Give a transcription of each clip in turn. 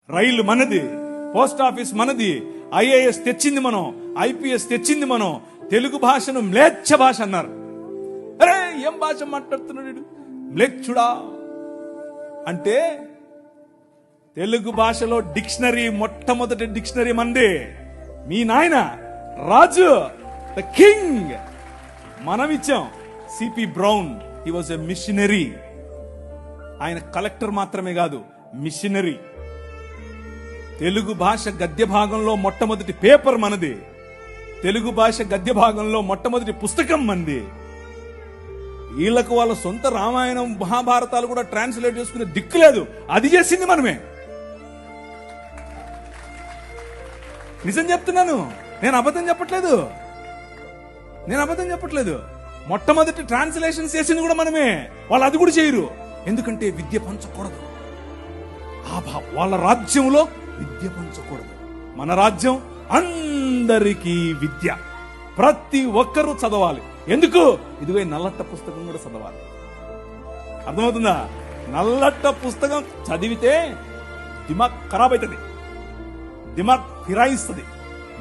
రైలు మనది, post office మనది, IAS తెచ్చింది మనం, ఐపీఎస్ తెచ్చింది మనం. తెలుగు భాషను మ్లేచ్ఛ భాష అన్నారు. అరే ఏం భాష మాట్లాడుతున్నాడు మ్లేచ్ఛుడా అంటే, తెలుగు భాషలో డిక్షనరీ, మొట్టమొదటి డిక్షనరీ మంది. మీ నాయన రాజు, ద కింగ్, మనం ఇచ్చాం. CP brown, he was a machinery. ఆయన కలెక్టర్ మాత్రమే కాదు, మిషనరీ. తెలుగు భాష గద్య భాగంలో మొట్టమొదటి పేపర్ మనది. తెలుగు భాష గద్య భాగంలో మొట్టమొదటి పుస్తకం మనది. వీళ్లకు వాళ్ళ సొంత రామాయణం, మహాభారతాలు కూడా ట్రాన్స్లేట్ చేసుకునే దిక్కు లేదు. అది చేసింది మనమే. నిజం చెప్తున్నాను, నేను అబద్ధం చెప్పట్లేదు. మొట్టమొదటి ట్రాన్స్లేషన్ చేసింది కూడా మనమే. వాళ్ళు అది కూడా చేయరు. ఎందుకంటే విద్య పంచకూడదు. వాళ్ళ రాజ్యంలో విద్య పంచకూడదు. మన రాజ్యం అందరికీ విద్య, ప్రతి ఒక్కరూ చదవాలి. ఎందుకు? ఇదిగో నల్లట్ట పుస్తకం కూడా చదవాలి. అర్థమవుతుందా? నల్లట్ట పుస్తకం చదివితే దిమాగ్ ఖరాబ్ అవుతుంది, దిమాగ్ ఫిరాయిస్తుంది,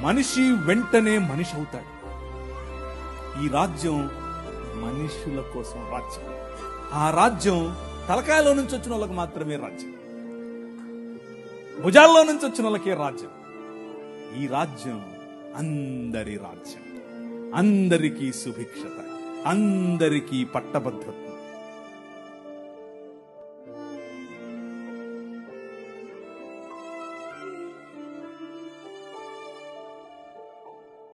మనిషి వెంటనే మనిషి అవుతాడు. ఈ రాజ్యం మనుషుల కోసం రాజ్యం. ఆ రాజ్యం తలకాయలో నుంచి వచ్చిన వాళ్ళకి మాత్రమే రాజ్యం, భుజాల్లో నుంచి వచ్చిన వాళ్ళకే రాజ్యం. ఈ రాజ్యం అందరి రాజ్యం, అందరికీ సుభిక్షత, అందరికీ పట్టభద్రత.